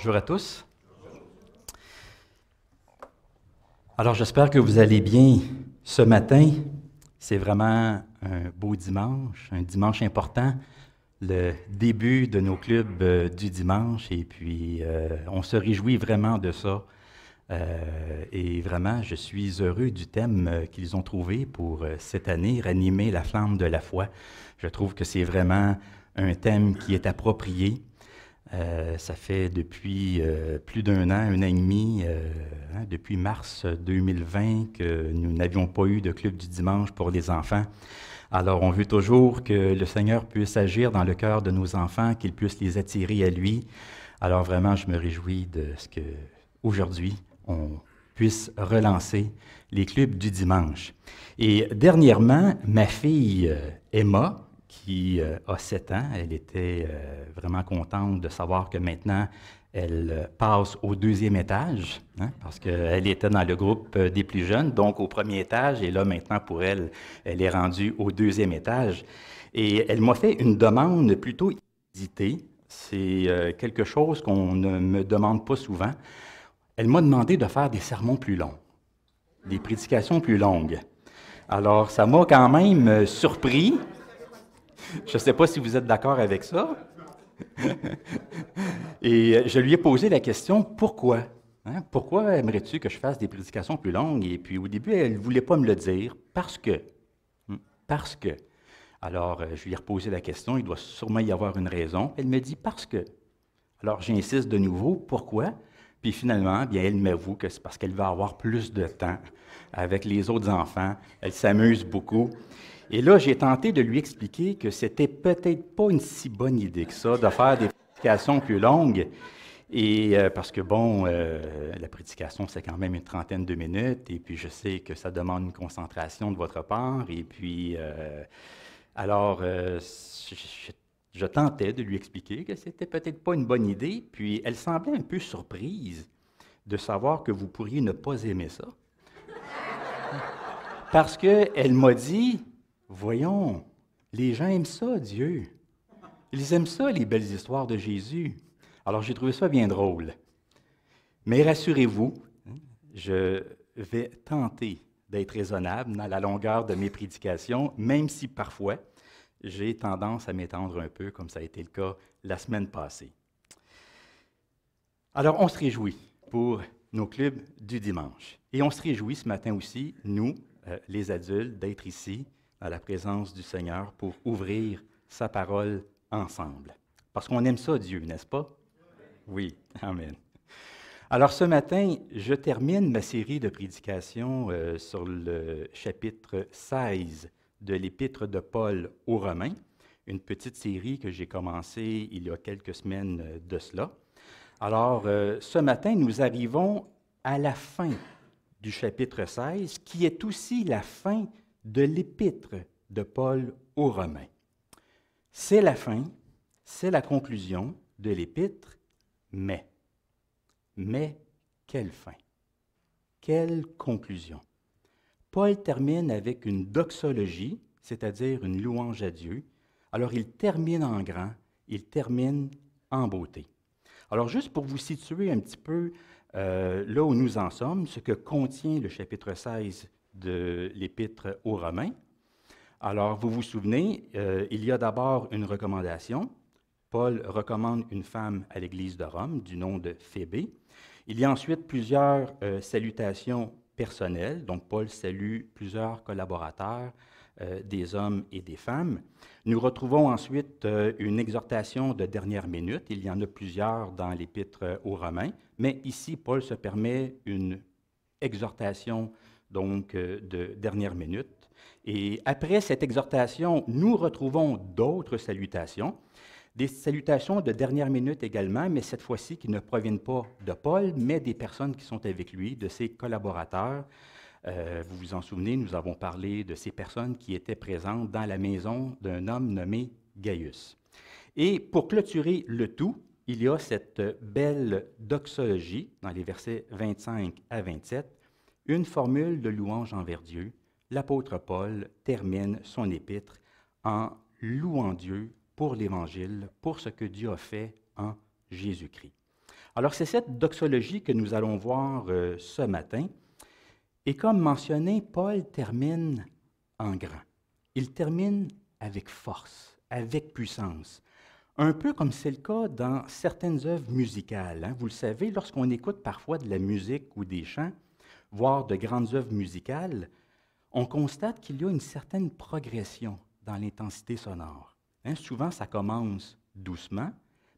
Bonjour à tous. Alors, j'espère que vous allez bien ce matin. C'est vraiment un beau dimanche, un dimanche important, le début de nos clubs du dimanche, et puis on se réjouit vraiment de ça. Et vraiment, je suis heureux du thème qu'ils ont trouvé pour cette année, ranimer la flamme de la foi. Je trouve que c'est vraiment un thème qui est approprié. Ça fait depuis plus d'un an, un an et demi, depuis mars 2020, que nous n'avions pas eu de club du dimanche pour les enfants. Alors, on veut toujours que le Seigneur puisse agir dans le cœur de nos enfants, qu'il puisse les attirer à lui. Alors, vraiment, je me réjouis de ce que, aujourd'hui, on puisse relancer les clubs du dimanche. Et dernièrement, ma fille Emma, qui a 7 ans. Elle était vraiment contente de savoir que maintenant, elle passe au 2e étage, parce qu'elle était dans le groupe des plus jeunes, donc au 1er étage, et là, maintenant, pour elle, elle est rendue au 2e étage. Et elle m'a fait une demande plutôt hésitée. C'est quelque chose qu'on ne me demande pas souvent. Elle m'a demandé de faire des sermons plus longs, des prédications plus longues. Alors, ça m'a quand même surpris. Je ne sais pas si vous êtes d'accord avec ça. Et je lui ai posé la question, pourquoi? Pourquoi aimerais-tu que je fasse des prédications plus longues? Et puis au début, elle ne voulait pas me le dire, parce que. Parce que. Alors, je lui ai reposé la question, il doit sûrement y avoir une raison. Elle me dit, parce que. Alors, j'insiste de nouveau, pourquoi? Puis finalement, bien, elle m'avoue que c'est parce qu'elle va avoir plus de temps avec les autres enfants. Elle s'amuse beaucoup. Et là, j'ai tenté de lui expliquer que c'était peut-être pas une si bonne idée que ça, de faire des prédications plus longues. Et parce que, bon, la prédication, c'est quand même une trentaine de minutes, et puis je sais que ça demande une concentration de votre part. Et puis, je tentais de lui expliquer que c'était peut-être pas une bonne idée, puis elle semblait un peu surprise de savoir que vous pourriez ne pas aimer ça. Parce qu'elle m'a dit, voyons, les gens aiment ça, Dieu. Ils aiment ça, les belles histoires de Jésus. Alors, j'ai trouvé ça bien drôle. Mais rassurez-vous, je vais tenter d'être raisonnable dans la longueur de mes prédications, même si parfois, j'ai tendance à m'étendre un peu, comme ça a été le cas la semaine passée. Alors, on se réjouit pour nos clubs du dimanche. Et on se réjouit ce matin aussi, nous, les adultes, d'être ici, à la présence du Seigneur, pour ouvrir sa parole ensemble. Parce qu'on aime ça, Dieu, n'est-ce pas? Oui, amen. Alors ce matin, je termine ma série de prédications sur le chapitre 16 de l'Épître de Paul aux Romains, une petite série que j'ai commencée il y a quelques semaines de cela. Alors, ce matin, nous arrivons à la fin du chapitre 16, qui est aussi la fin de l'Épître de Paul aux Romains. C'est la fin, c'est la conclusion de l'Épître, mais quelle fin? Quelle conclusion? Paul termine avec une doxologie, c'est-à-dire une louange à Dieu. Alors, il termine en grand, il termine en beauté. Alors, juste pour vous situer un petit peu là où nous en sommes, ce que contient le chapitre 16 de l'Épître aux Romains. Alors, vous vous souvenez, il y a d'abord une recommandation. Paul recommande une femme à l'Église de Rome du nom de Phébé. Il y a ensuite plusieurs salutations personnelles. Donc, Paul salue plusieurs collaborateurs, des hommes et des femmes. Nous retrouvons ensuite une exhortation de dernière minute. Il y en a plusieurs dans l'Épître aux Romains, mais ici, Paul se permet une exhortation donc de dernière minute. Et après cette exhortation, nous retrouvons d'autres salutations. Des salutations de dernière minute également, mais cette fois-ci qui ne proviennent pas de Paul, mais des personnes qui sont avec lui, de ses collaborateurs. Vous vous en souvenez, nous avons parlé de ces personnes qui étaient présentes dans la maison d'un homme nommé Gaius. Et pour clôturer le tout, il y a cette belle doxologie dans les versets 25 à 27, une formule de louange envers Dieu. L'apôtre Paul termine son épître en louant Dieu pour l'Évangile, pour ce que Dieu a fait en Jésus-Christ. Alors, c'est cette doxologie que nous allons voir ce matin. Et comme mentionné, Paul termine en grand. Il termine avec force, avec puissance. Un peu comme c'est le cas dans certaines œuvres musicales. Hein. Vous le savez, lorsqu'on écoute parfois de la musique ou des chants, voire de grandes œuvres musicales, on constate qu'il y a une certaine progression dans l'intensité sonore. Hein, souvent, ça commence doucement,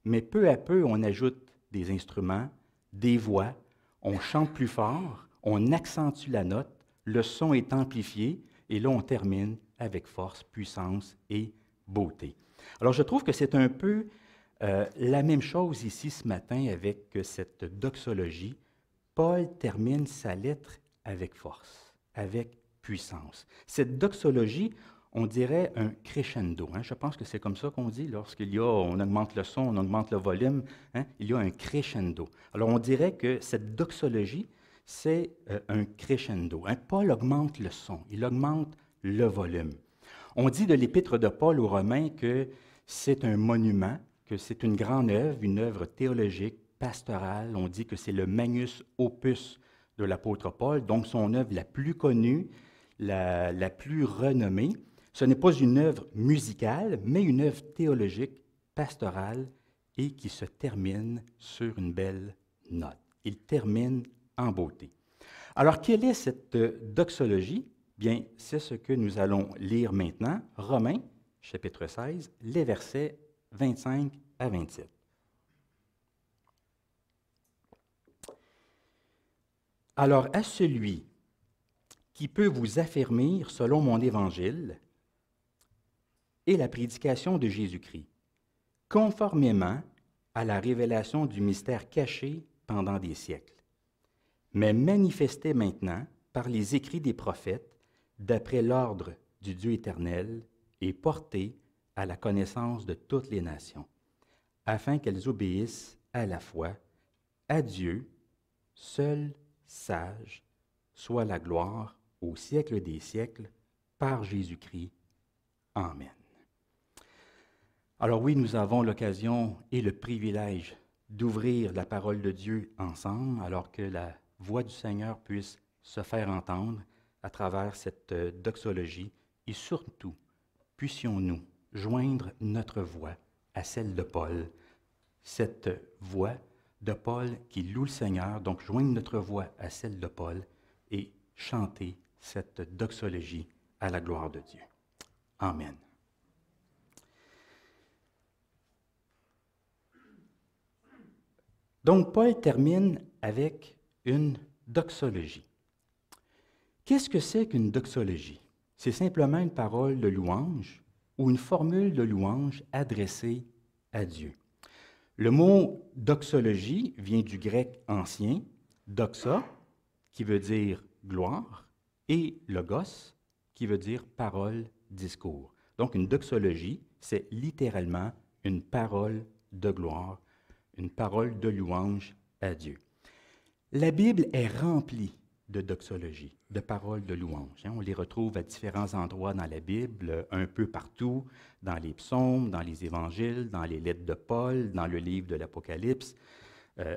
mais peu à peu, on ajoute des instruments, des voix, on chante plus fort, on accentue la note, le son est amplifié, et là, on termine avec force, puissance et beauté. Alors, je trouve que c'est un peu la même chose ici ce matin avec cette doxologie. Paul termine sa lettre avec force, avec puissance. Cette doxologie, on dirait un crescendo. Hein? Je pense que c'est comme ça qu'on dit on augmente le son, on augmente le volume, hein? Il y a un crescendo. Alors on dirait que cette doxologie, c'est un crescendo. Hein? Paul augmente le son, il augmente le volume. On dit de l'épître de Paul aux Romains que c'est un monument, que c'est une grande œuvre, une œuvre théologique, pastorale. On dit que c'est le magnus opus de l'apôtre Paul, donc son œuvre la plus connue, la plus renommée. Ce n'est pas une œuvre musicale, mais une œuvre théologique, pastorale, et qui se termine sur une belle note. Il termine en beauté. Alors, quelle est cette doxologie? Bien, c'est ce que nous allons lire maintenant, Romains, chapitre 16, les versets 25 à 27. Alors, à celui qui peut vous affermir selon mon évangile et la prédication de Jésus-Christ, conformément à la révélation du mystère caché pendant des siècles, mais manifesté maintenant par les écrits des prophètes, d'après l'ordre du Dieu éternel, et porté à la connaissance de toutes les nations, afin qu'elles obéissent à la foi à Dieu, seul sage, soit la gloire au siècle des siècles, par Jésus-Christ. Amen. Alors oui, nous avons l'occasion et le privilège d'ouvrir la parole de Dieu ensemble, alors que la voix du Seigneur puisse se faire entendre à travers cette doxologie, et surtout, puissions-nous joindre notre voix à celle de Paul, cette voix de Paul qui loue le Seigneur, donc joindre notre voix à celle de Paul et chanter cette doxologie à la gloire de Dieu. Amen. Donc, Paul termine avec une doxologie. Qu'est-ce que c'est qu'une doxologie? C'est simplement une parole de louange ou une formule de louange adressée à Dieu. Le mot doxologie vient du grec ancien, doxa, qui veut dire gloire, et logos, qui veut dire parole, discours. Donc, une doxologie, c'est littéralement une parole de gloire, une parole de louange à Dieu. La Bible est remplie de doxologie, de paroles de louange. On les retrouve à différents endroits dans la Bible, un peu partout, dans les psaumes, dans les évangiles, dans les lettres de Paul, dans le livre de l'Apocalypse.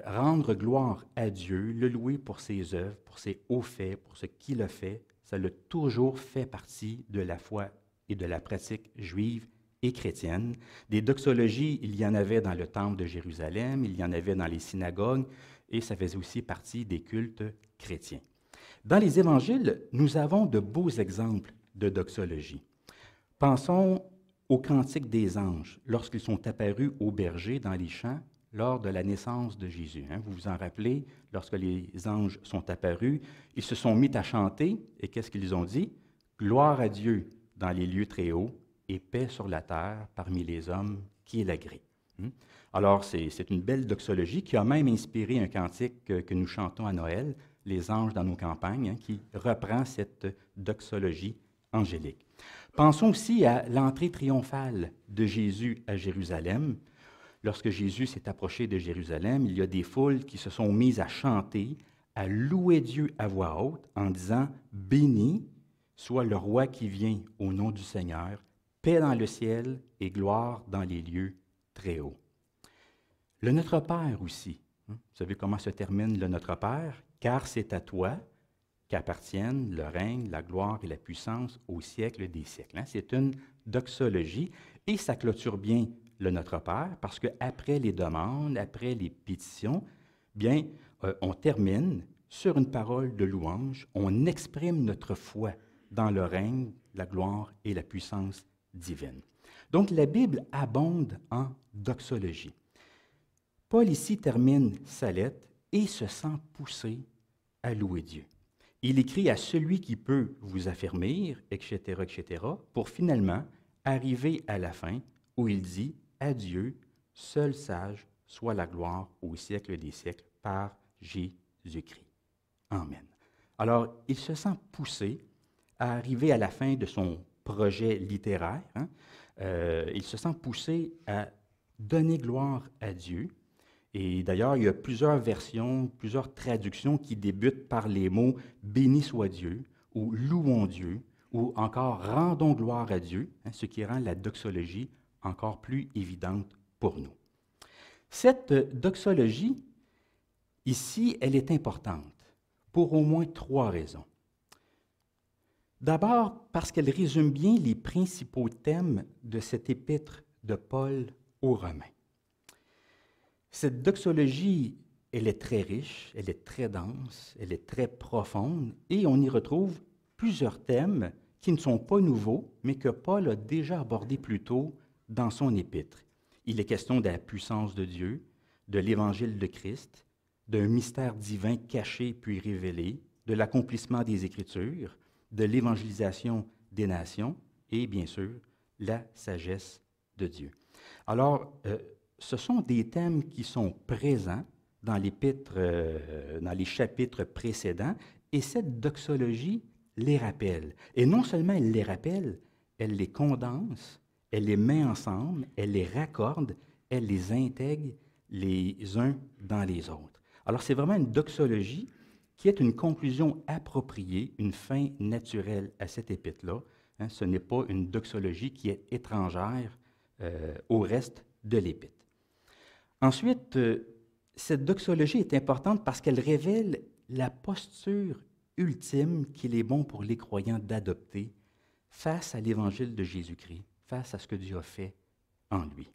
Rendre gloire à Dieu, le louer pour ses œuvres, pour ses hauts faits, pour ce qu'il a fait, ça l'a toujours fait partie de la foi et de la pratique juive et chrétienne. Des doxologies, il y en avait dans le temple de Jérusalem, il y en avait dans les synagogues, et ça faisait aussi partie des cultes chrétiens. Dans les évangiles, nous avons de beaux exemples de doxologie. Pensons au cantique des anges, lorsqu'ils sont apparus aux bergers dans les champs lors de la naissance de Jésus. Vous vous en rappelez, lorsque les anges sont apparus, ils se sont mis à chanter, et qu'est-ce qu'ils ont dit? Gloire à Dieu dans les lieux très hauts, et paix sur la terre parmi les hommes qui l'agrée. Alors, c'est une belle doxologie qui a même inspiré un cantique que nous chantons à Noël, Les anges dans nos campagnes, qui reprend cette doxologie angélique. Pensons aussi à l'entrée triomphale de Jésus à Jérusalem. Lorsque Jésus s'est approché de Jérusalem, il y a des foules qui se sont mises à chanter, à louer Dieu à voix haute en disant « Béni soit le roi qui vient au nom du Seigneur, paix dans le ciel et gloire dans les lieux très hauts. » Le Notre Père aussi Vous savez comment se termine le Notre Père? Car c'est à toi qu'appartiennent le règne, la gloire et la puissance au siècle des siècles. C'est une doxologie et ça clôture bien le Notre Père parce qu'après les demandes, après les pétitions, bien, on termine sur une parole de louange, on exprime notre foi dans le règne, la gloire et la puissance divine. Donc la Bible abonde en doxologie. Paul ici termine sa lettre et se sent poussé à louer Dieu. Il écrit à celui qui peut vous affermir, etc., pour finalement arriver à la fin où il dit « À Dieu, seul sage, soit la gloire au siècle des siècles par Jésus-Christ. » Amen. Alors, il se sent poussé à arriver à la fin de son projet littéraire. Il se sent poussé à donner gloire à Dieu. Et d'ailleurs, il y a plusieurs versions, plusieurs traductions qui débutent par les mots « Béni soit Dieu » ou « Louons Dieu » ou encore « Rendons gloire à Dieu », ce qui rend la doxologie encore plus évidente pour nous. Cette doxologie, ici, elle est importante pour au moins 3 raisons. D'abord, parce qu'elle résume bien les principaux thèmes de cette épître de Paul aux Romains. Cette doxologie, elle est très riche, elle est très dense, elle est très profonde, et on y retrouve plusieurs thèmes qui ne sont pas nouveaux, mais que Paul a déjà abordés plus tôt dans son épître. Il est question de la puissance de Dieu, de l'Évangile de Christ, d'un mystère divin caché puis révélé, de l'accomplissement des Écritures, de l'évangélisation des nations et, bien sûr, la sagesse de Dieu. Alors, ce sont des thèmes qui sont présents dans l'épître, dans les chapitres précédents, et cette doxologie les rappelle. Et non seulement elle les rappelle, elle les condense, elle les met ensemble, elle les raccorde, elle les intègre les uns dans les autres. Alors, c'est vraiment une doxologie qui est une conclusion appropriée, une fin naturelle à cette épître-là. Ce n'est pas une doxologie qui est étrangère au reste de l'épître. Ensuite, cette doxologie est importante parce qu'elle révèle la posture ultime qu'il est bon pour les croyants d'adopter face à l'Évangile de Jésus-Christ, face à ce que Dieu a fait en lui.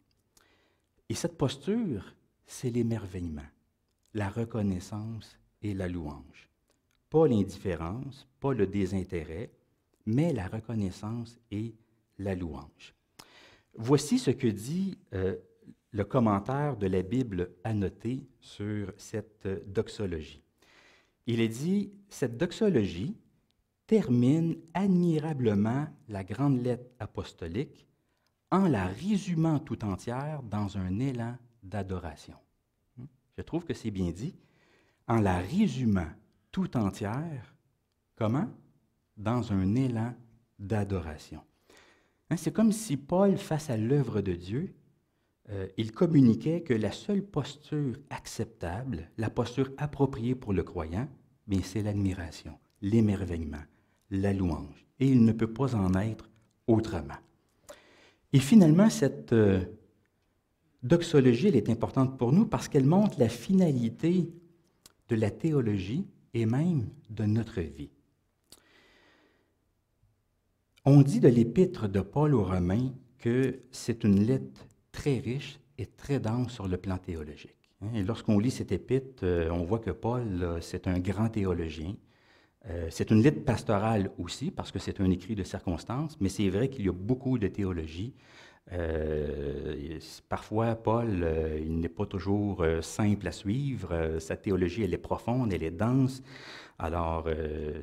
Et cette posture, c'est l'émerveillement, la reconnaissance et la louange. Pas l'indifférence, pas le désintérêt, mais la reconnaissance et la louange. Voici ce que dit le commentaire de la Bible annoté sur cette doxologie. Il est dit, cette doxologie termine admirablement la grande lettre apostolique en la résumant tout entière dans un élan d'adoration. Je trouve que c'est bien dit. En la résumant tout entière, comment? Dans un élan d'adoration. C'est comme si Paul, face à l'œuvre de Dieu, il communiquait que la seule posture acceptable, la posture appropriée pour le croyant, bien, c'est l'admiration, l'émerveillement, la louange. Et il ne peut pas en être autrement. Et finalement, cette doxologie, elle est importante pour nous parce qu'elle montre la finalité de la théologie et même de notre vie. On dit de l'épître de Paul aux Romains que c'est une lettre très riche et très dense sur le plan théologique. Et lorsqu'on lit cette épître, on voit que Paul, c'est un grand théologien. C'est une lettre pastorale aussi, parce que c'est un écrit de circonstance, mais c'est vrai qu'il y a beaucoup de théologie. Parfois, Paul, il n'est pas toujours simple à suivre. Sa théologie, elle est profonde, elle est dense. Alors,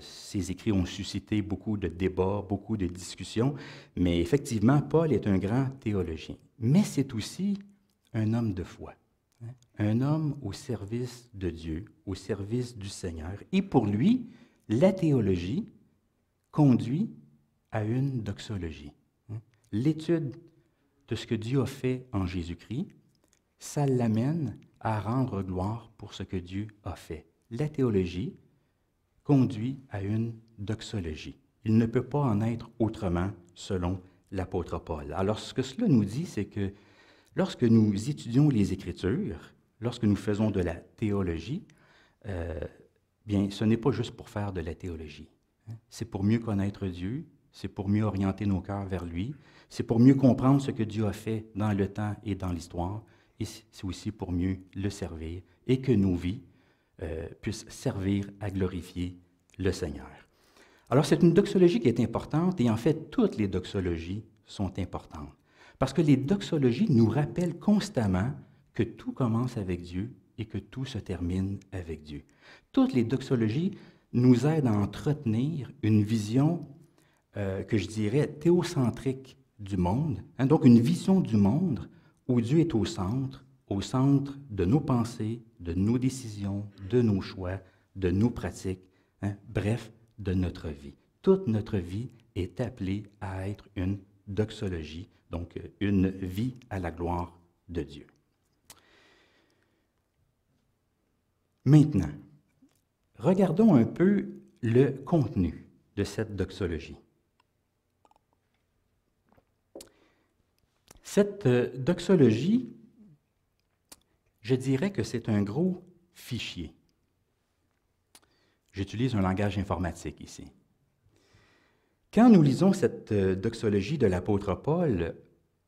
ses écrits ont suscité beaucoup de débats, beaucoup de discussions. Mais effectivement, Paul est un grand théologien. Mais c'est aussi un homme de foi. Un homme au service de Dieu, au service du Seigneur. Et pour lui, la théologie conduit à une doxologie. L'étude de ce que Dieu a fait en Jésus-Christ, ça l'amène à rendre gloire pour ce que Dieu a fait. La théologie conduit à une doxologie. Il ne peut pas en être autrement selon l'apôtre Paul. Alors, ce que cela nous dit, c'est que lorsque nous étudions les Écritures, lorsque nous faisons de la théologie, bien, ce n'est pas juste pour faire de la théologie. C'est pour mieux connaître Dieu, c'est pour mieux orienter nos cœurs vers lui, c'est pour mieux comprendre ce que Dieu a fait dans le temps et dans l'histoire, et c'est aussi pour mieux le servir et que nos vies puissent servir à glorifier le Seigneur. Alors, c'est une doxologie qui est importante, et en fait, toutes les doxologies sont importantes, parce que les doxologies nous rappellent constamment que tout commence avec Dieu et que tout se termine avec Dieu. Toutes les doxologies nous aident à entretenir une vision que je dirais théocentrique du monde, donc une vision du monde où Dieu est au centre de nos pensées, de nos décisions, de nos choix, de nos pratiques, bref, de notre vie. Toute notre vie est appelée à être une doxologie, donc une vie à la gloire de Dieu. Maintenant, regardons un peu le contenu de cette doxologie. Cette doxologie, je dirais que c'est un gros fichier. J'utilise un langage informatique ici. Quand nous lisons cette doxologie de l'apôtre Paul,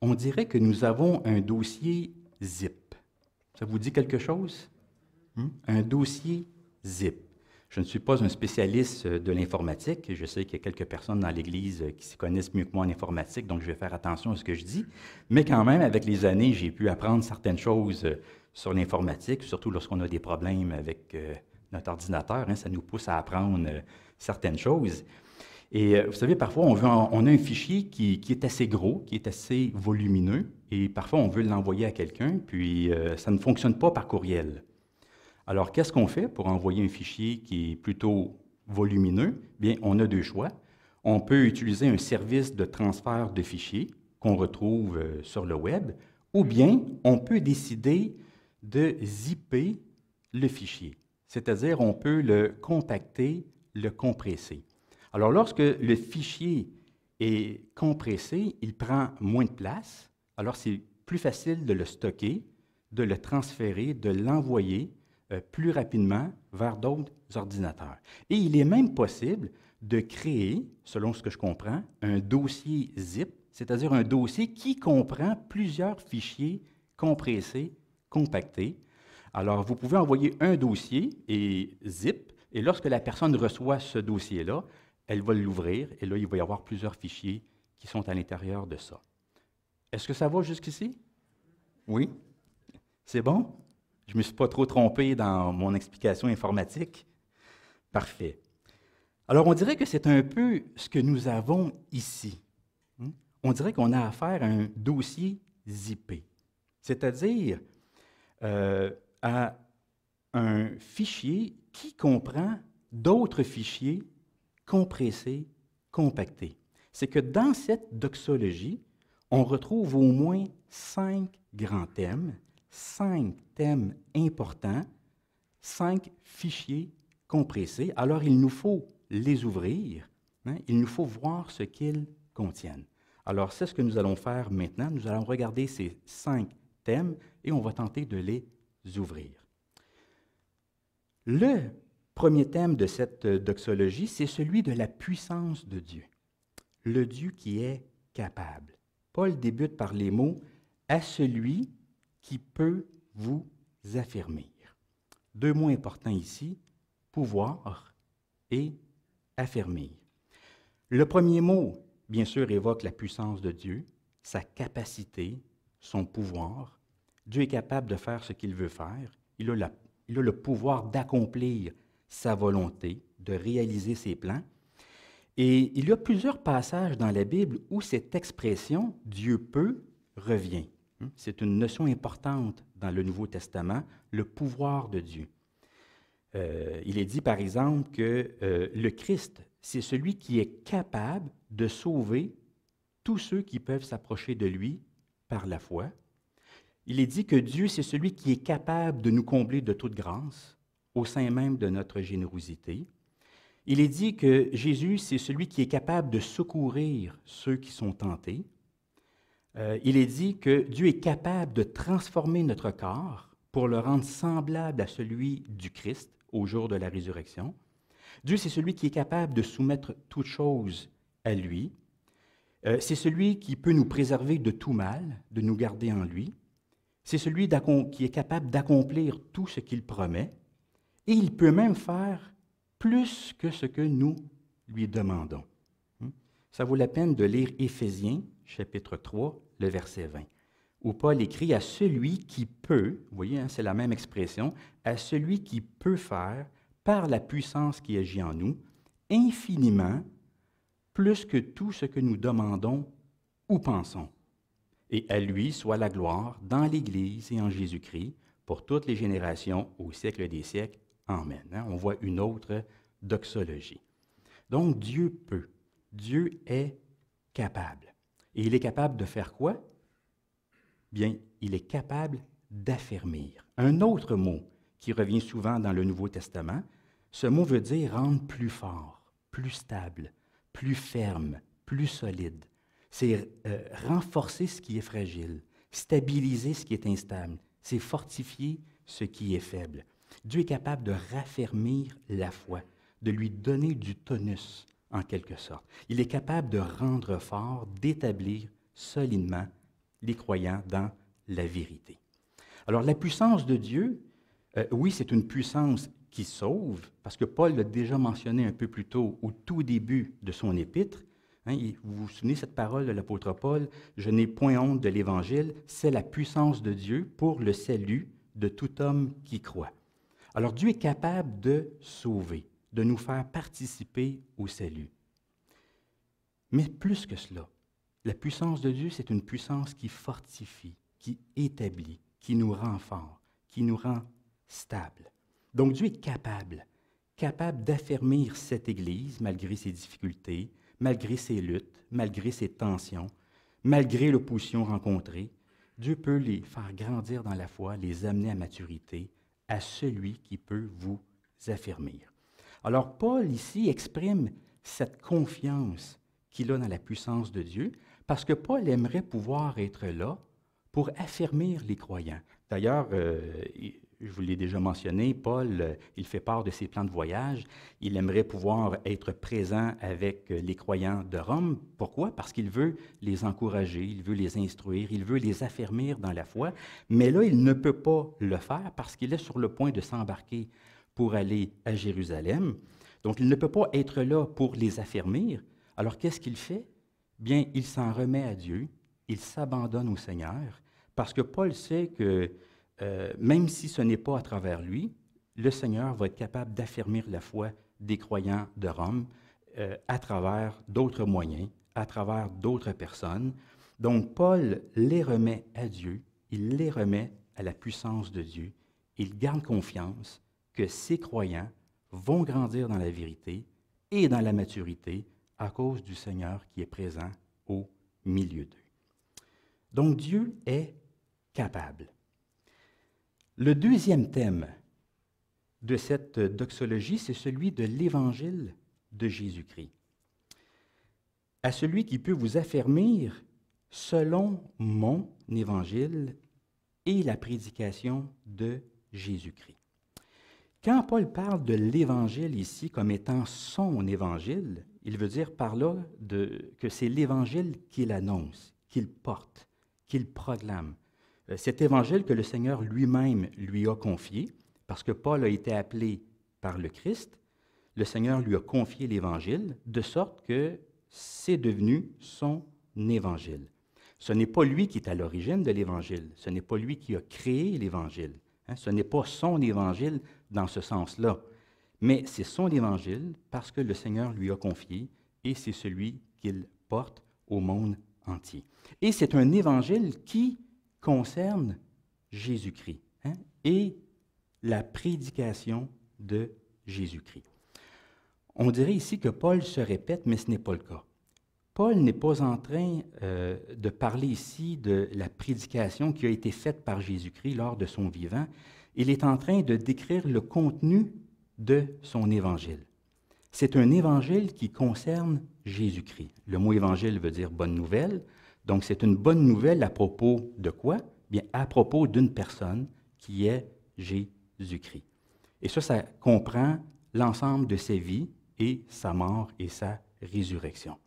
on dirait que nous avons un dossier zip. Ça vous dit quelque chose? Un dossier zip. Je ne suis pas un spécialiste de l'informatique. Je sais qu'il y a quelques personnes dans l'Église qui s'y connaissent mieux que moi en informatique, donc je vais faire attention à ce que je dis. Mais quand même, avec les années, j'ai pu apprendre certaines choses sur l'informatique, surtout lorsqu'on a des problèmes avec notre ordinateur. Ça nous pousse à apprendre certaines choses. Et vous savez, parfois, on a un fichier qui est assez gros, qui est assez volumineux, et parfois, on veut l'envoyer à quelqu'un, puis ça ne fonctionne pas par courriel. Alors, qu'est-ce qu'on fait pour envoyer un fichier qui est plutôt volumineux? Bien, on a deux choix. On peut utiliser un service de transfert de fichiers qu'on retrouve sur le web, ou bien on peut décider de zipper le fichier, c'est-à-dire on peut le compacter, le compresser. Alors, lorsque le fichier est compressé, il prend moins de place, alors c'est plus facile de le stocker, de le transférer, de l'envoyer plus rapidement vers d'autres ordinateurs. Et il est même possible de créer, selon ce que je comprends, un dossier zip, c'est-à-dire un dossier qui comprend plusieurs fichiers compressés, compactés. Alors, vous pouvez envoyer un dossier et zip, et lorsque la personne reçoit ce dossier-là, elle va l'ouvrir, et là, il va y avoir plusieurs fichiers qui sont à l'intérieur de ça. Est-ce que ça va jusqu'ici? Oui? C'est bon? Je ne me suis pas trop trompé dans mon explication informatique? Parfait. Alors, on dirait que c'est un peu ce que nous avons ici. On dirait qu'on a affaire à un dossier zippé, c'est-à-dire à un fichier qui comprend d'autres fichiers compressés, compactés. C'est que dans cette doxologie, on retrouve au moins 5 grands thèmes, 5 thèmes importants, 5 fichiers compressés. Alors, il nous faut les ouvrir, il nous faut voir ce qu'ils contiennent. Alors, c'est ce que nous allons faire maintenant. Nous allons regarder ces 5 thèmes et on va tenter de les ouvrir. Le premier thème de cette doxologie, c'est celui de la puissance de Dieu, le Dieu qui est capable. Paul débute par les mots « à celui qui peut vous affermir ». Deux mots importants ici, pouvoir et affermir. Le premier mot, bien sûr, évoque la puissance de Dieu, sa capacité, son pouvoir. Dieu est capable de faire ce qu'il veut faire. Il a le pouvoir d'accomplir sa volonté, de réaliser ses plans. Et il y a plusieurs passages dans la Bible où cette expression « Dieu peut » revient. C'est une notion importante dans le Nouveau Testament, le pouvoir de Dieu. Il est dit, par exemple, que le Christ, c'est celui qui est capable de sauver tous ceux qui peuvent s'approcher de lui par la foi. Il est dit que Dieu, c'est celui qui est capable de nous combler de toute grâce au sein même de notre générosité. Il est dit que Jésus, c'est celui qui est capable de secourir ceux qui sont tentés. Il est dit que Dieu est capable de transformer notre corps pour le rendre semblable à celui du Christ au jour de la résurrection. Dieu, c'est celui qui est capable de soumettre toute chose à lui. C'est celui qui peut nous préserver de tout mal, de nous garder en lui. C'est celui qui est capable d'accomplir tout ce qu'il promet. Et il peut même faire plus que ce que nous lui demandons. Ça vaut la peine de lire Éphésiens, chapitre 3, le verset 20, où Paul écrit à celui qui peut, vous voyez, hein, c'est la même expression, à celui qui peut faire, par la puissance qui agit en nous, infiniment plus que tout ce que nous demandons ou pensons. Et à lui soit la gloire dans l'Église et en Jésus-Christ pour toutes les générations au siècle des siècles. Amen. Hein? On voit une autre doxologie. Donc Dieu peut. Dieu est capable. Et il est capable de faire quoi? Bien, il est capable d'affermir. Un autre mot qui revient souvent dans le Nouveau Testament, ce mot veut dire rendre plus fort, plus stable, plus ferme, plus solide. C'est renforcer ce qui est fragile, stabiliser ce qui est instable, c'est fortifier ce qui est faible. Dieu est capable de raffermir la foi, de lui donner du tonus, en quelque sorte. Il est capable de rendre fort, d'établir solidement les croyants dans la vérité. Alors, la puissance de Dieu, oui, c'est une puissance qui sauve, parce que Paul l'a déjà mentionné un peu plus tôt, au tout début de son épître. Hein, vous vous souvenez cette parole de l'apôtre Paul, « Je n'ai point honte de l'Évangile, c'est la puissance de Dieu pour le salut de tout homme qui croit. » Alors, Dieu est capable de sauver, de nous faire participer au salut. Mais plus que cela, la puissance de Dieu, c'est une puissance qui fortifie, qui établit, qui nous rend forts, qui nous rend stables. Donc Dieu est capable d'affermir cette Église malgré ses difficultés, malgré ses luttes, malgré ses tensions, malgré l'opposition rencontrée. Dieu peut les faire grandir dans la foi, les amener à maturité, à celui qui peut vous affermir. Alors Paul ici exprime cette confiance qu'il a dans la puissance de Dieu, parce que Paul aimerait pouvoir être là pour affermir les croyants. D'ailleurs, je vous l'ai déjà mentionné, Paul, il fait part de ses plans de voyage. Il aimerait pouvoir être présent avec les croyants de Rome. Pourquoi? Parce qu'il veut les encourager, il veut les instruire, il veut les affermir dans la foi. Mais là, il ne peut pas le faire parce qu'il est sur le point de s'embarquer pour aller à Jérusalem. Donc, il ne peut pas être là pour les affermir. Alors, qu'est-ce qu'il fait? Bien, il s'en remet à Dieu, il s'abandonne au Seigneur, parce que Paul sait que même si ce n'est pas à travers lui, le Seigneur va être capable d'affermir la foi des croyants de Rome à travers d'autres moyens, à travers d'autres personnes. Donc, Paul les remet à Dieu, il les remet à la puissance de Dieu. Il garde confiance que ces croyants vont grandir dans la vérité et dans la maturité à cause du Seigneur qui est présent au milieu d'eux. Donc, Dieu est capable. Le deuxième thème de cette doxologie, c'est celui de l'Évangile de Jésus-Christ. À celui qui peut vous affermir selon mon Évangile et la prédication de Jésus-Christ. Quand Paul parle de l'Évangile ici comme étant son Évangile, il veut dire par là que c'est l'Évangile qu'il annonce, qu'il porte, qu'il proclame. Cet Évangile que le Seigneur lui-même lui a confié, parce que Paul a été appelé par le Christ, le Seigneur lui a confié l'Évangile, de sorte que c'est devenu son Évangile. Ce n'est pas lui qui est à l'origine de l'Évangile, ce n'est pas lui qui a créé l'Évangile. Ce n'est pas son Évangile dans ce sens-là, mais c'est son Évangile parce que le Seigneur lui a confié et c'est celui qu'il porte au monde entier. Et c'est un Évangile qui concerne Jésus-Christ et la prédication de Jésus-Christ. On dirait ici que Paul se répète, mais ce n'est pas le cas. Paul n'est pas en train de parler ici de la prédication qui a été faite par Jésus-Christ lors de son vivant. Il est en train de décrire le contenu de son évangile. C'est un évangile qui concerne Jésus-Christ. Le mot évangile veut dire bonne nouvelle. Donc, c'est une bonne nouvelle à propos de quoi? Bien, à propos d'une personne qui est Jésus-Christ. Et ça comprend l'ensemble de sa vie et sa mort et sa résurrection.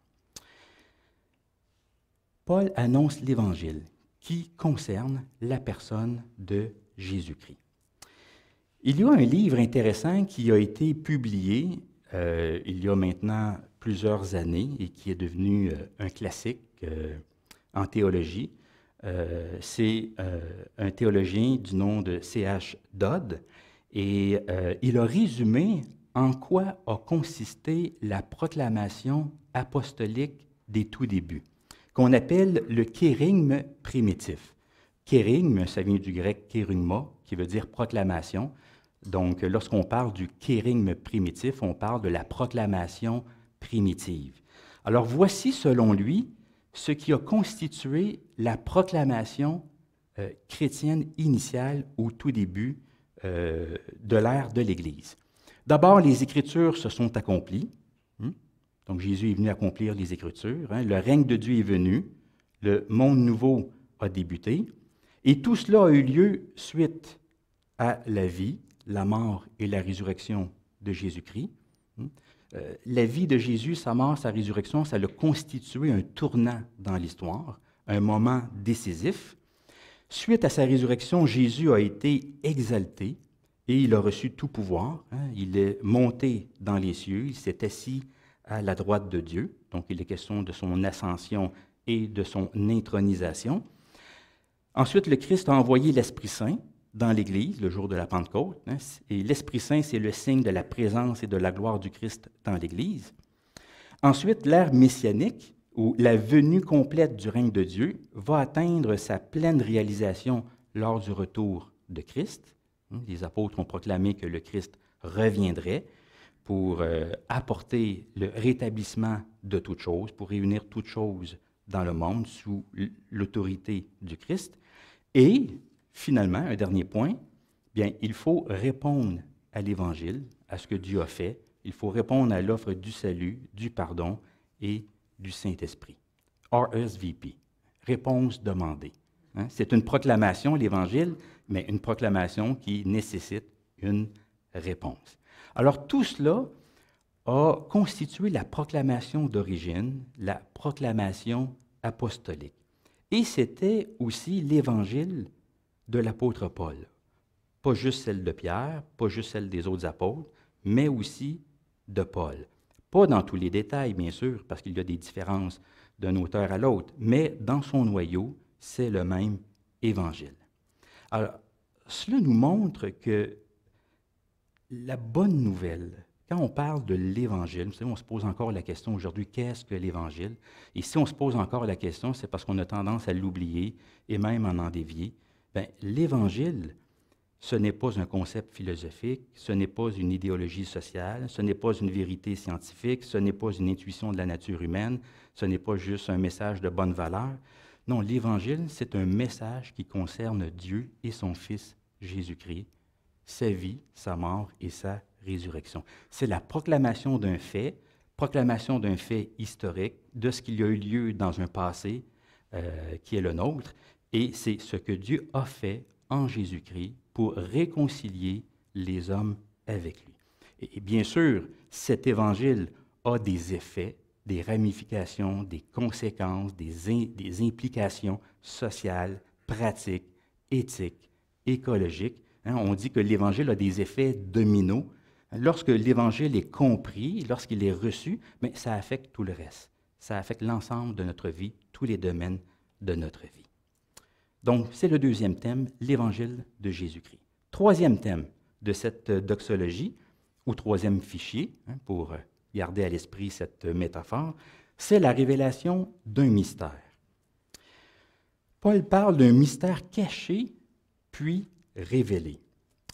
Paul annonce l'Évangile qui concerne la personne de Jésus-Christ. Il y a un livre intéressant qui a été publié il y a maintenant plusieurs années et qui est devenu un classique en théologie. C'est un théologien du nom de C.H. Dodd et il a résumé en quoi a consisté la proclamation apostolique des tout débuts, qu'on appelle le kérygme primitif. Kérygme, ça vient du grec kérygma, qui veut dire proclamation. Donc, lorsqu'on parle du kérygme primitif, on parle de la proclamation primitive. Alors, voici, selon lui, ce qui a constitué la proclamation chrétienne initiale au tout début de l'ère de l'Église. D'abord, les Écritures se sont accomplies. Donc, Jésus est venu accomplir les Écritures. Le règne de Dieu est venu. Le monde nouveau a débuté. Et tout cela a eu lieu suite à la vie, la mort et la résurrection de Jésus-Christ. La vie de Jésus, sa mort, sa résurrection, ça a constitué un tournant dans l'histoire, un moment décisif. Suite à sa résurrection, Jésus a été exalté et il a reçu tout pouvoir. Il est monté dans les cieux, il s'est assis à la droite de Dieu. Donc, il est question de son ascension et de son intronisation. Ensuite, le Christ a envoyé l'Esprit Saint dans l'Église, le jour de la Pentecôte. Et l'Esprit Saint, c'est le signe de la présence et de la gloire du Christ dans l'Église. Ensuite, l'ère messianique, où la venue complète du règne de Dieu va atteindre sa pleine réalisation lors du retour de Christ. Les apôtres ont proclamé que le Christ reviendrait pour apporter le rétablissement de toutes choses, pour réunir toutes choses dans le monde sous l'autorité du Christ. Et finalement, un dernier point, bien, il faut répondre à l'Évangile, à ce que Dieu a fait. Il faut répondre à l'offre du salut, du pardon et du Saint-Esprit. RSVP, réponse demandée. C'est une proclamation, l'Évangile, mais une proclamation qui nécessite une réponse. Alors, tout cela a constitué la proclamation d'origine, la proclamation apostolique. Et c'était aussi l'Évangile de l'apôtre Paul. Pas juste celle de Pierre, pas juste celle des autres apôtres, mais aussi de Paul. Pas dans tous les détails, bien sûr, parce qu'il y a des différences d'un auteur à l'autre, mais dans son noyau, c'est le même Évangile. Alors, cela nous montre que la bonne nouvelle, quand on parle de l'Évangile, vous savez, on se pose encore la question aujourd'hui, qu'est-ce que l'Évangile? Et si on se pose encore la question, c'est parce qu'on a tendance à l'oublier et même en dévier. Bien, l'Évangile, ce n'est pas un concept philosophique, ce n'est pas une idéologie sociale, ce n'est pas une vérité scientifique, ce n'est pas une intuition de la nature humaine, ce n'est pas juste un message de bonne valeur. Non, l'Évangile, c'est un message qui concerne Dieu et son Fils Jésus-Christ, sa vie, sa mort et sa résurrection. C'est la proclamation d'un fait historique, de ce qu'il y a eu lieu dans un passé qui est le nôtre, et c'est ce que Dieu a fait en Jésus-Christ pour réconcilier les hommes avec lui. Et bien sûr, cet évangile a des effets, des ramifications, des conséquences, des implications sociales, pratiques, éthiques, écologiques. On dit que l'évangile a des effets dominos. Lorsque l'évangile est compris, lorsqu'il est reçu, mais ça affecte tout le reste. Ça affecte l'ensemble de notre vie, tous les domaines de notre vie. Donc, c'est le deuxième thème, l'évangile de Jésus-Christ. Troisième thème de cette doxologie, ou troisième fichier, pour garder à l'esprit cette métaphore, c'est la révélation d'un mystère. Paul parle d'un mystère caché, puis révélé.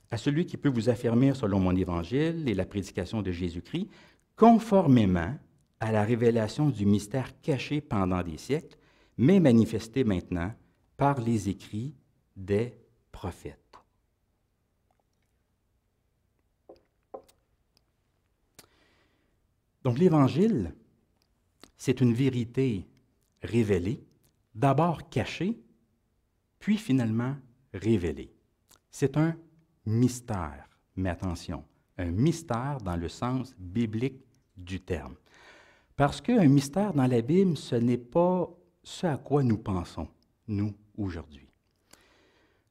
À celui qui peut vous affirmer, selon mon évangile et la prédication de Jésus-Christ, conformément à la révélation du mystère caché pendant des siècles, mais manifesté maintenant par les écrits des prophètes. Donc l'Évangile, c'est une vérité révélée, d'abord cachée, puis finalement révélée. C'est un mystère, mais attention, un mystère dans le sens biblique du terme. Parce qu'un mystère dans la Bible, ce n'est pas ce à quoi nous pensons, nous, aujourd'hui.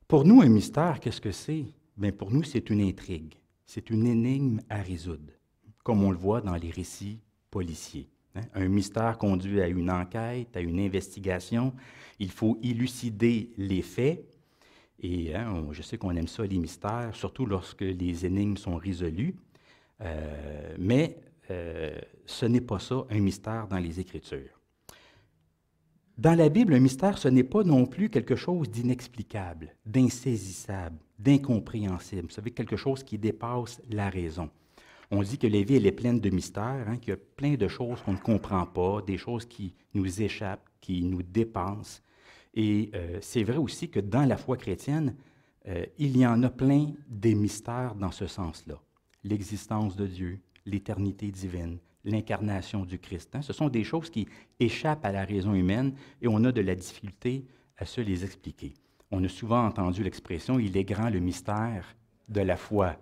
Pour nous, un mystère, qu'est-ce que c'est? Bien, pour nous, c'est une intrigue, c'est une énigme à résoudre, comme on le voit dans les récits policiers. Un mystère conduit à une enquête, à une investigation. Il faut élucider les faits. Et je sais qu'on aime ça, les mystères, surtout lorsque les énigmes sont résolues. Mais ce n'est pas ça, un mystère dans les Écritures. Dans la Bible, un mystère, ce n'est pas non plus quelque chose d'inexplicable, d'insaisissable, d'incompréhensible. Vous savez, quelque chose qui dépasse la raison. On dit que la vie, elle est pleine de mystères, qu'il y a plein de choses qu'on ne comprend pas, des choses qui nous échappent, qui nous dépassent. Et c'est vrai aussi que dans la foi chrétienne, il y en a plein des mystères dans ce sens-là. L'existence de Dieu, l'éternité divine, l'incarnation du Christ. Ce sont des choses qui échappent à la raison humaine et on a de la difficulté à se les expliquer. On a souvent entendu l'expression « il est grand le mystère de la foi ».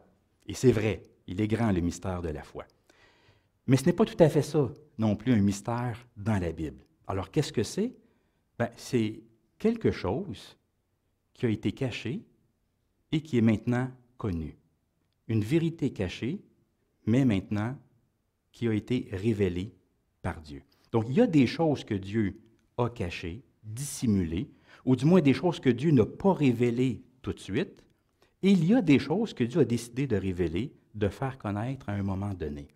Et c'est vrai, il est grand le mystère de la foi. Mais ce n'est pas tout à fait ça non plus un mystère dans la Bible. Alors qu'est-ce que c'est? Bien, c'est quelque chose qui a été caché et qui est maintenant connu. Une vérité cachée, mais maintenant qui a été révélée par Dieu. Donc, il y a des choses que Dieu a cachées, dissimulées, ou du moins des choses que Dieu n'a pas révélées tout de suite, et il y a des choses que Dieu a décidé de révéler, de faire connaître à un moment donné.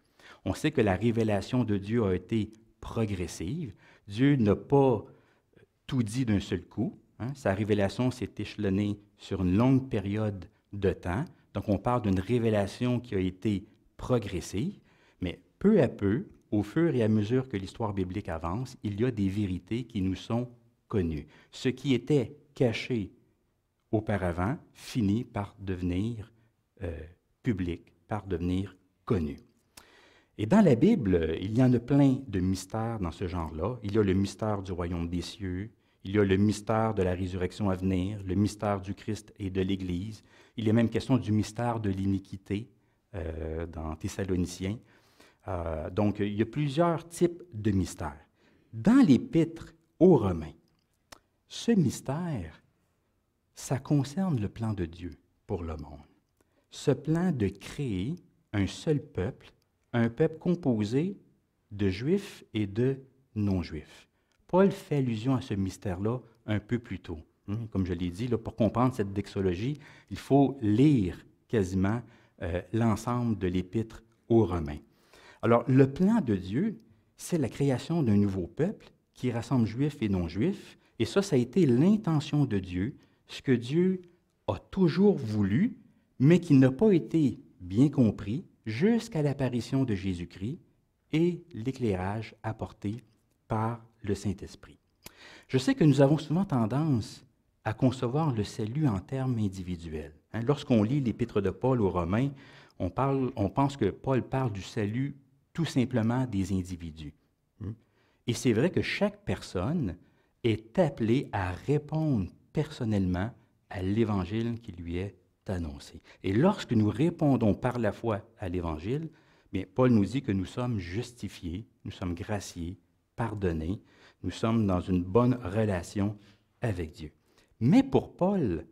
On sait que la révélation de Dieu a été progressive. Dieu n'a pas tout dit d'un seul coup. Sa révélation s'est échelonnée sur une longue période de temps. Donc, on parle d'une révélation qui a été progressive, mais peu à peu, au fur et à mesure que l'histoire biblique avance, il y a des vérités qui nous sont connues. Ce qui était caché auparavant finit par devenir public, par devenir connu. Et dans la Bible, il y en a plein de mystères dans ce genre-là. Il y a le mystère du royaume des cieux, il y a le mystère de la résurrection à venir, le mystère du Christ et de l'Église. Il est même question du mystère de l'iniquité dans Thessaloniciens. Donc, il y a plusieurs types de mystères. Dans l'Épître aux Romains, ce mystère, ça concerne le plan de Dieu pour le monde. Ce plan de créer un seul peuple, un peuple composé de Juifs et de non-Juifs. Paul fait allusion à ce mystère-là un peu plus tôt. Comme je l'ai dit, là, pour comprendre cette doxologie, il faut lire quasiment l'ensemble de l'Épître aux Romains. Alors, le plan de Dieu, c'est la création d'un nouveau peuple qui rassemble Juifs et non-Juifs, et ça a été l'intention de Dieu, ce que Dieu a toujours voulu, mais qui n'a pas été bien compris jusqu'à l'apparition de Jésus-Christ et l'éclairage apporté par le Saint-Esprit. Je sais que nous avons souvent tendance à concevoir le salut en termes individuels. Lorsqu'on lit l'Épître de Paul aux Romains, on pense que Paul parle du salut tout simplement des individus. Et c'est vrai que chaque personne est appelée à répondre personnellement à l'Évangile qui lui est annoncé. Et lorsque nous répondons par la foi à l'Évangile, bien, Paul nous dit que nous sommes justifiés, nous sommes graciés, pardonnés, nous sommes dans une bonne relation avec Dieu. Mais pour Paul,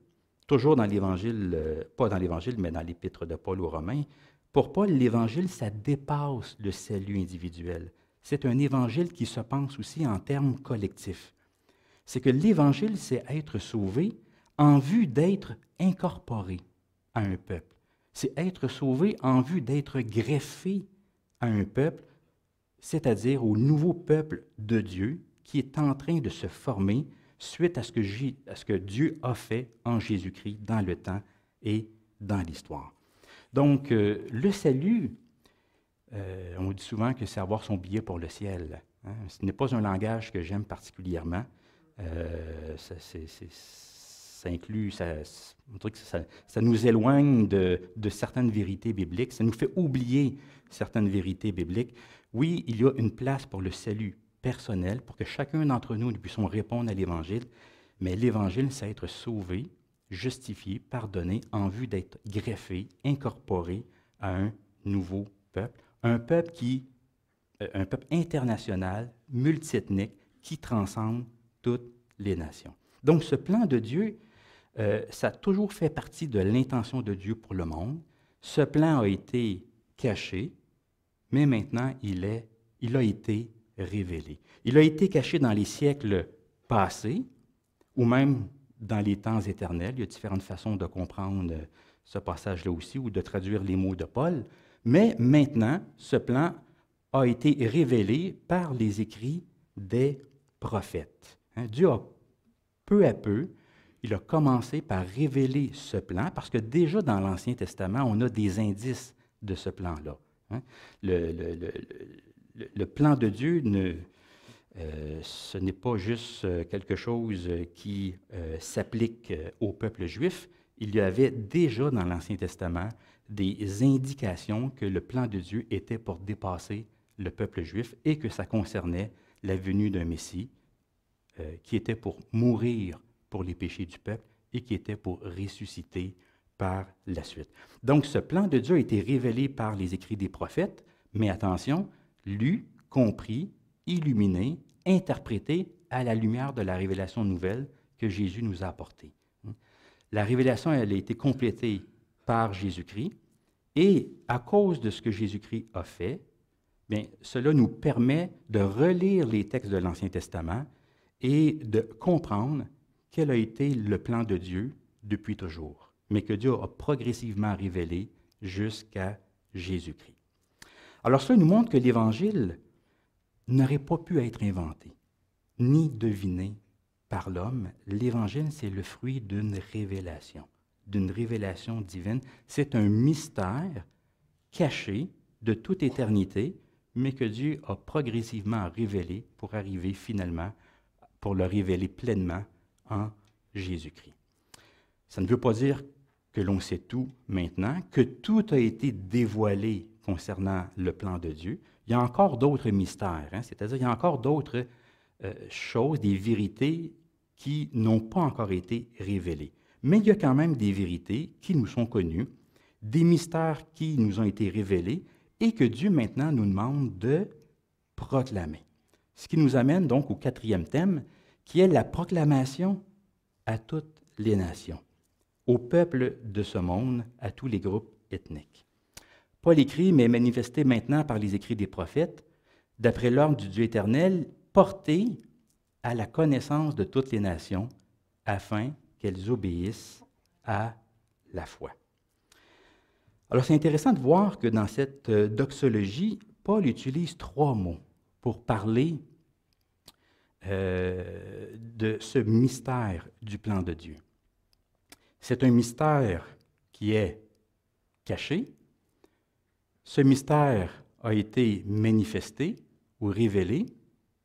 toujours dans l'Évangile, pas dans l'Évangile, mais dans l'Épître de Paul aux Romains, pour Paul, l'Évangile, ça dépasse le salut individuel. C'est un Évangile qui se pense aussi en termes collectifs. C'est que l'Évangile, c'est être sauvé en vue d'être incorporé à un peuple. C'est être sauvé en vue d'être greffé à un peuple, c'est-à-dire au nouveau peuple de Dieu qui est en train de se former suite à ce que Dieu a fait en Jésus-Christ dans le temps et dans l'histoire. Donc, le salut, on dit souvent que c'est avoir son billet pour le ciel. Ce n'est pas un langage que j'aime particulièrement. Ça inclut, ça nous éloigne de certaines vérités bibliques, ça nous fait oublier certaines vérités bibliques. Oui, il y a une place pour le salut personnel, pour que chacun d'entre nous puissions répondre à l'Évangile, mais l'Évangile, c'est être sauvé justifiés, pardonnés, en vue d'être greffés, incorporés à un nouveau peuple, un peuple international, multiethnique, qui transcende toutes les nations. Donc, ce plan de Dieu, ça a toujours fait partie de l'intention de Dieu pour le monde. Ce plan a été caché, mais maintenant, il a été révélé. Il a été caché dans les siècles passés, ou même dans les temps éternels. Il y a différentes façons de comprendre ce passage-là aussi, ou de traduire les mots de Paul. Mais maintenant, ce plan a été révélé par les écrits des prophètes. Dieu a, peu à peu, il a commencé par révéler ce plan, parce que déjà dans l'Ancien Testament, on a des indices de ce plan-là. Le plan de Dieu, ce n'est pas juste quelque chose qui s'applique au peuple juif. Il y avait déjà dans l'Ancien Testament des indications que le plan de Dieu était pour dépasser le peuple juif et que ça concernait la venue d'un Messie qui était pour mourir pour les péchés du peuple et qui était pour ressusciter par la suite. Donc, ce plan de Dieu a été révélé par les écrits des prophètes, mais attention, lu, compris, illuminé, interprété à la lumière de la révélation nouvelle que Jésus nous a apportée. La révélation, elle a été complétée par Jésus-Christ, et à cause de ce que Jésus-Christ a fait, bien, cela nous permet de relire les textes de l'Ancien Testament et de comprendre quel a été le plan de Dieu depuis toujours, mais que Dieu a progressivement révélé jusqu'à Jésus-Christ. Alors cela nous montre que l'Évangile n'aurait pas pu être inventé, ni deviné par l'homme. L'Évangile, c'est le fruit d'une révélation divine. C'est un mystère caché de toute éternité, mais que Dieu a progressivement révélé pour arriver finalement, pour le révéler pleinement en Jésus-Christ. Ça ne veut pas dire que l'on sait tout maintenant, que tout a été dévoilé concernant le plan de Dieu. Il y a encore d'autres mystères, c'est-à-dire il y a encore d'autres choses, des vérités qui n'ont pas encore été révélées. Mais il y a quand même des vérités qui nous sont connues, des mystères qui nous ont été révélés et que Dieu maintenant nous demande de proclamer. Ce qui nous amène donc au 4e thème, qui est la proclamation à toutes les nations, au peuple de ce monde, à tous les groupes ethniques. Paul écrit, mais manifesté maintenant par les écrits des prophètes, d'après l'ordre du Dieu éternel, porté à la connaissance de toutes les nations, afin qu'elles obéissent à la foi. Alors, c'est intéressant de voir que dans cette doxologie, Paul utilise 3 mots pour parler de ce mystère du plan de Dieu. C'est un mystère qui est caché. Ce mystère a été manifesté ou révélé.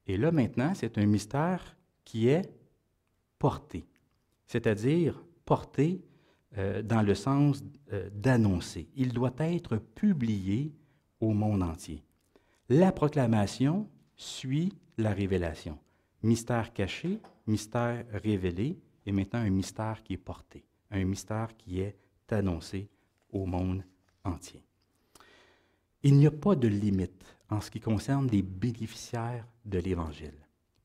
Et là, maintenant, c'est un mystère qui est porté, c'est-à-dire porté dans le sens d'annoncer. Il doit être publié au monde entier. La proclamation suit la révélation. Mystère caché, mystère révélé, et maintenant un mystère qui est porté, un mystère qui est annoncé au monde entier. Il n'y a pas de limite en ce qui concerne les bénéficiaires de l'Évangile.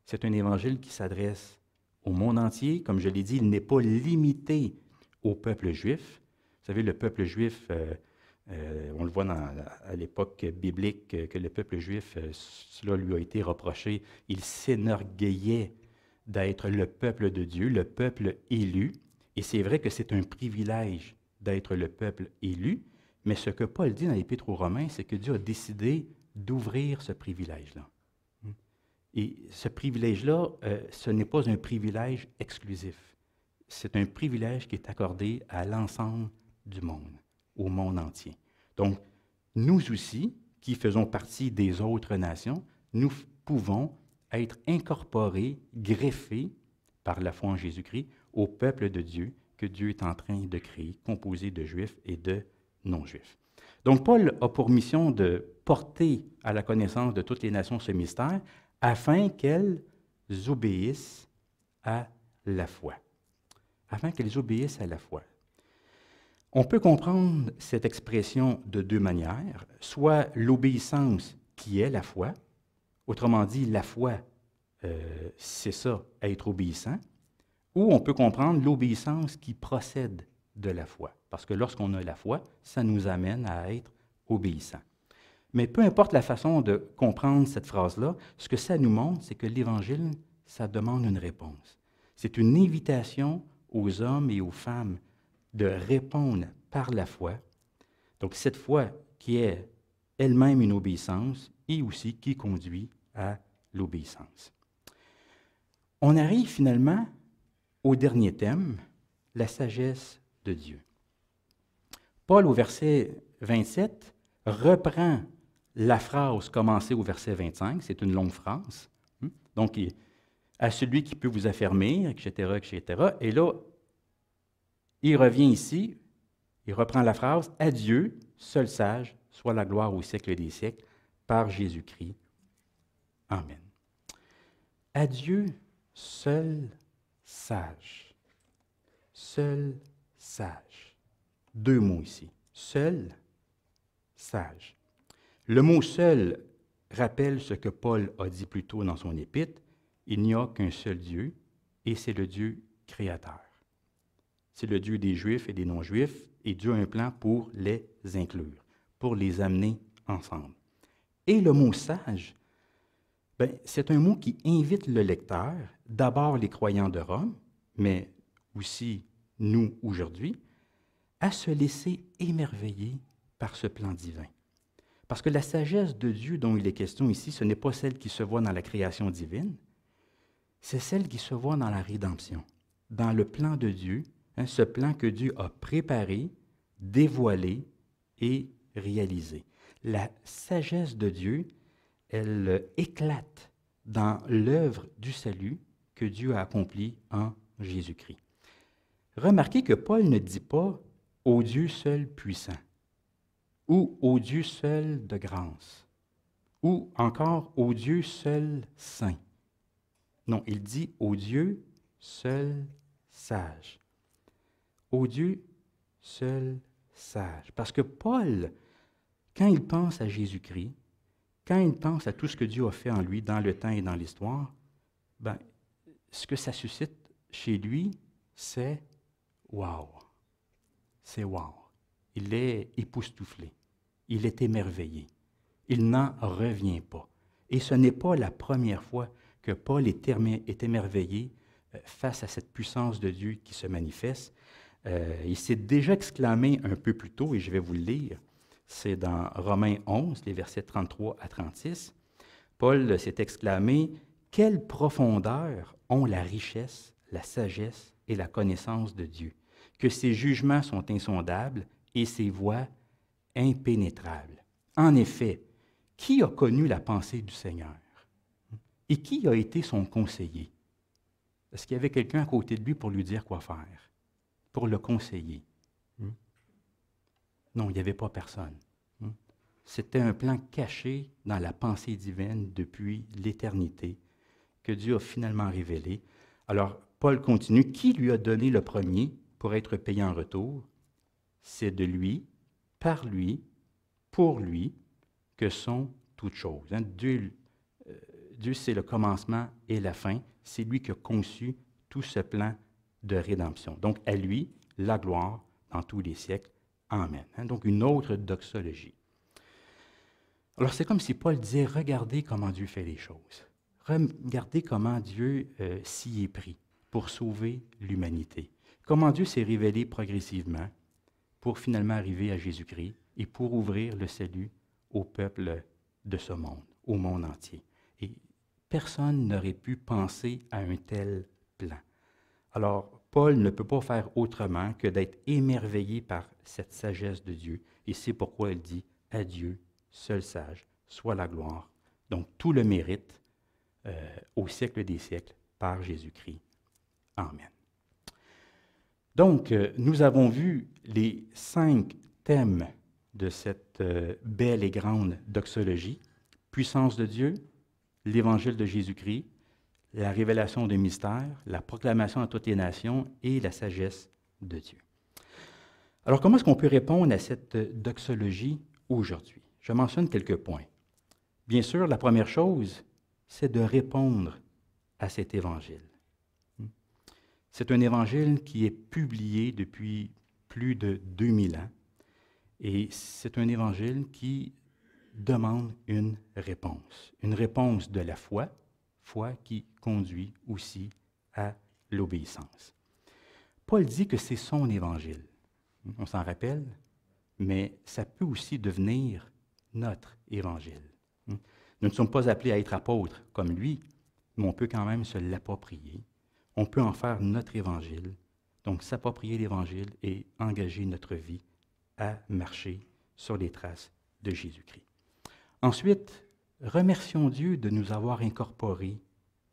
C'est un Évangile qui s'adresse au monde entier. Comme je l'ai dit, il n'est pas limité au peuple juif. Vous savez, le peuple juif, on le voit à l'époque biblique, que le peuple juif, cela lui a été reproché. Il s'énorgueillait d'être le peuple de Dieu, le peuple élu. Et c'est vrai que c'est un privilège d'être le peuple élu, mais ce que Paul dit dans l'Épître aux Romains, c'est que Dieu a décidé d'ouvrir ce privilège-là. Et ce privilège-là, ce n'est pas un privilège exclusif. C'est un privilège qui est accordé à l'ensemble du monde, au monde entier. Donc, nous aussi, qui faisons partie des autres nations, nous pouvons être incorporés, greffés par la foi en Jésus-Christ au peuple de Dieu que Dieu est en train de créer, composé de Juifs et de non-Juifs. Donc, Paul a pour mission de porter à la connaissance de toutes les nations ce mystère afin qu'elles obéissent à la foi. afin qu'elles obéissent à la foi. On peut comprendre cette expression de deux manières, soit l'obéissance qui est la foi, autrement dit, la foi, c'est ça, être obéissant, ou on peut comprendre l'obéissance qui procède de la foi, parce que lorsqu'on a la foi, ça nous amène à être obéissant. Mais peu importe la façon de comprendre cette phrase-là, ce que ça nous montre, c'est que l'Évangile, ça demande une réponse. C'est une invitation aux hommes et aux femmes de répondre par la foi. Donc cette foi qui est elle-même une obéissance et aussi qui conduit à l'obéissance. On arrive finalement au dernier thème, la sagesse de Dieu. Paul, au verset 27, reprend la phrase commencée au verset 25, c'est une longue phrase. Donc, à celui qui peut vous affermir, etc., etc. Et là, il revient ici, il reprend la phrase, « À Dieu, seul sage, soit la gloire au siècle des siècles, par Jésus-Christ. Amen. » À Dieu, seul sage. Seul sage. Deux mots ici. Seul, sage. Le mot « seul » rappelle ce que Paul a dit plus tôt dans son épître. Il n'y a qu'un seul Dieu, et c'est le Dieu créateur. C'est le Dieu des Juifs et des non-Juifs, et Dieu a un plan pour les inclure, pour les amener ensemble. Et le mot « sage », c'est un mot qui invite le lecteur, d'abord les croyants de Rome, mais aussi nous aujourd'hui, à se laisser émerveiller par ce plan divin. Parce que la sagesse de Dieu dont il est question ici, ce n'est pas celle qui se voit dans la création divine, c'est celle qui se voit dans la rédemption, dans le plan de Dieu, ce plan que Dieu a préparé, dévoilé et réalisé. La sagesse de Dieu, elle éclate dans l'œuvre du salut que Dieu a accompli en Jésus-Christ. Remarquez que Paul ne dit pas « au Dieu seul puissant » ou « au Dieu seul de grâce » ou encore « au Dieu seul saint ». Non, il dit « au Dieu seul sage ». Au Dieu seul sage. Parce que Paul, quand il pense à Jésus-Christ, quand il pense à tout ce que Dieu a fait en lui dans le temps et dans l'histoire, ce que ça suscite chez lui, c'est « wow ». C'est « wow ». Il est époustouflé. Il est émerveillé. Il n'en revient pas. Et ce n'est pas la première fois que Paul est émerveillé face à cette puissance de Dieu qui se manifeste. Il s'est déjà exclamé un peu plus tôt, et je vais vous le lire, c'est dans Romains 11, les versets 33 à 36. Paul s'est exclamé « Quelle profondeur ont la richesse, la sagesse et la connaissance de Dieu, que ses jugements sont insondables et ses voies impénétrables. En effet, qui a connu la pensée du Seigneur? Et qui a été son conseiller? » Est-ce qu'il y avait quelqu'un à côté de lui pour lui dire quoi faire? Pour le conseiller? Non, il n'y avait pas personne. C'était un plan caché dans la pensée divine depuis l'éternité que Dieu a finalement révélé. Alors, Paul continue. Qui lui a donné le premier pour être payé en retour? C'est de lui, par lui, pour lui, que sont toutes choses. Dieu, c'est le commencement et la fin. C'est lui qui a conçu tout ce plan de rédemption. Donc, à lui, la gloire dans tous les siècles. Amen. Donc, une autre doxologie. Alors, c'est comme si Paul disait, regardez comment Dieu fait les choses. Regardez comment Dieu s'y est pris pour sauver l'humanité. Comment Dieu s'est révélé progressivement pour finalement arriver à Jésus-Christ et pour ouvrir le salut au peuple de ce monde, au monde entier. Et personne n'aurait pu penser à un tel plan. Alors, Paul ne peut pas faire autrement que d'être émerveillé par cette sagesse de Dieu. Et c'est pourquoi il dit « À Dieu, seul sage, soit la gloire. » Donc, tout le mérite au siècle des siècles par Jésus-Christ. Amen. Donc, nous avons vu les 5 thèmes de cette belle et grande doxologie. Puissance de Dieu, l'évangile de Jésus-Christ, la révélation des mystères, la proclamation à toutes les nations et la sagesse de Dieu. Alors, comment est-ce qu'on peut répondre à cette doxologie aujourd'hui? Je mentionne quelques points. Bien sûr, la première chose, c'est de répondre à cet évangile. C'est un évangile qui est publié depuis plus de 2000 ans et c'est un évangile qui demande une réponse de la foi, foi qui conduit aussi à l'obéissance. Paul dit que c'est son évangile. On s'en rappelle, mais ça peut aussi devenir notre évangile. Nous ne sommes pas appelés à être apôtres comme lui, mais on peut quand même se l'approprier. On peut en faire notre évangile, donc s'approprier l'évangile et engager notre vie à marcher sur les traces de Jésus-Christ. Ensuite, remercions Dieu de nous avoir incorporés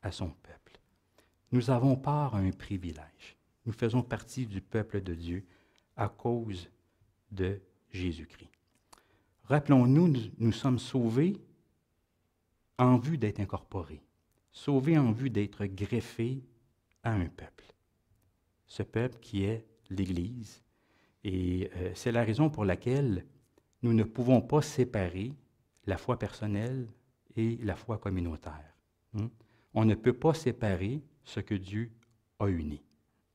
à son peuple. Nous avons part à un privilège. Nous faisons partie du peuple de Dieu à cause de Jésus-Christ. Rappelons-nous, nous sommes sauvés en vue d'être incorporés, sauvés en vue d'être greffés à un peuple. Ce peuple qui est l'Église. Et c'est la raison pour laquelle nous ne pouvons pas séparer la foi personnelle et la foi communautaire. On ne peut pas séparer ce que Dieu a uni.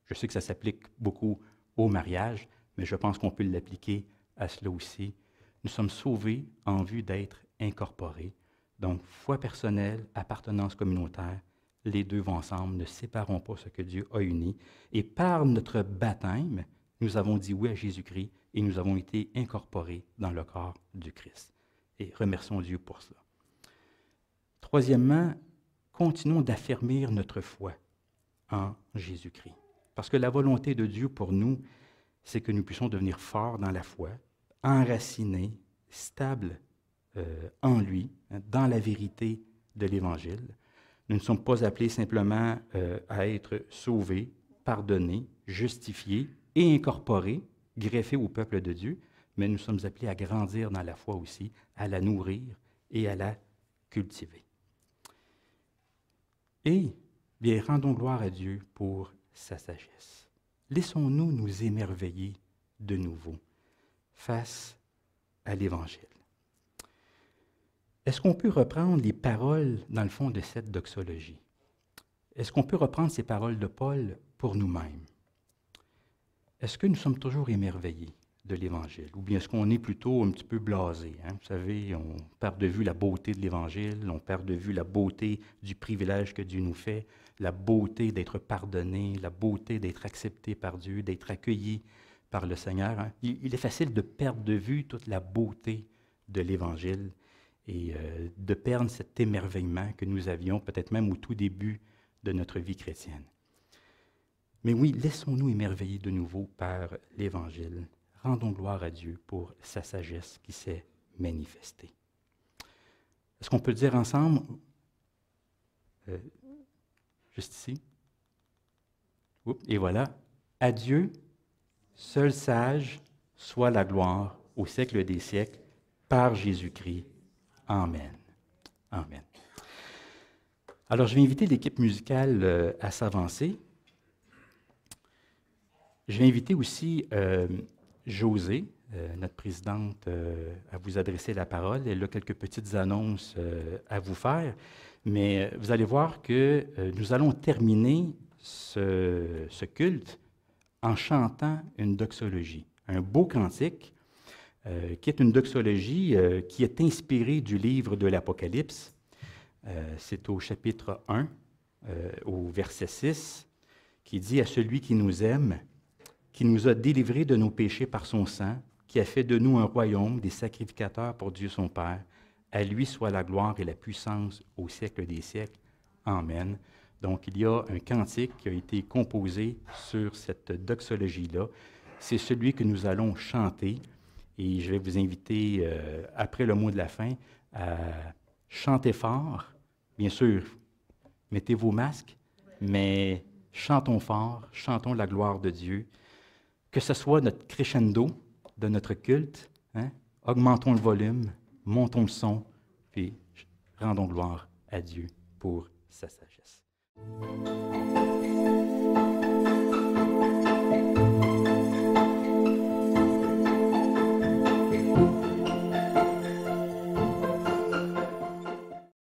Je sais que ça s'applique beaucoup au mariage, mais je pense qu'on peut l'appliquer à cela aussi. Nous sommes sauvés en vue d'être incorporés. Donc, foi personnelle, appartenance communautaire, les deux vont ensemble. Ne séparons pas ce que Dieu a uni. Et par notre baptême, nous avons dit oui à Jésus-Christ et nous avons été incorporés dans le corps du Christ. Et remercions Dieu pour cela. Troisièmement, continuons d'affermir notre foi en Jésus-Christ. Parce que la volonté de Dieu pour nous, c'est que nous puissions devenir forts dans la foi, enracinés, stables en lui, dans la vérité de l'Évangile. Nous ne sommes pas appelés simplement à être sauvés, pardonnés, justifiés et incorporés, greffés au peuple de Dieu, mais nous sommes appelés à grandir dans la foi aussi, à la nourrir et à la cultiver. Et, bien, rendons gloire à Dieu pour sa sagesse. Laissons-nous nous émerveiller de nouveau face à l'Évangile. Est-ce qu'on peut reprendre les paroles, dans le fond, de cette doxologie? Est-ce qu'on peut reprendre ces paroles de Paul pour nous-mêmes? Est-ce que nous sommes toujours émerveillés de l'Évangile? Ou bien est-ce qu'on est plutôt un petit peu blasé? Vous savez, on perd de vue la beauté de l'Évangile, on perd de vue la beauté du privilège que Dieu nous fait, la beauté d'être pardonné, la beauté d'être accepté par Dieu, d'être accueilli par le Seigneur. Il est facile de perdre de vue toute la beauté de l'Évangile et de perdre cet émerveillement que nous avions peut-être même au tout début de notre vie chrétienne. Mais oui, laissons-nous émerveiller de nouveau par l'Évangile. Rendons gloire à Dieu pour sa sagesse qui s'est manifestée. Est-ce qu'on peut le dire ensemble? Juste ici. Et voilà. À Dieu, seul sage, soit la gloire au siècle des siècles, par Jésus-Christ. Amen. Amen. Alors, je vais inviter l'équipe musicale à s'avancer. Je vais inviter aussi Josée, notre présidente, à vous adresser la parole. Elle a quelques petites annonces à vous faire, mais vous allez voir que nous allons terminer ce culte en chantant une doxologie, un beau cantique, qui est une doxologie qui est inspirée du livre de l'Apocalypse. C'est au chapitre 1, au verset 6, qui dit « À celui qui nous aime, qui nous a délivrés de nos péchés par son sang, qui a fait de nous un royaume, des sacrificateurs pour Dieu son Père. À lui soit la gloire et la puissance au siècle des siècles. Amen. » Donc, il y a un cantique qui a été composé sur cette doxologie-là. C'est celui que nous allons chanter. Et je vais vous inviter, après le mot de la fin, à chanter fort. Bien sûr, mettez vos masques, mais chantons fort, chantons la gloire de Dieu. Que ce soit notre crescendo de notre culte, augmentons le volume, montons le son, puis rendons gloire à Dieu pour sa sagesse.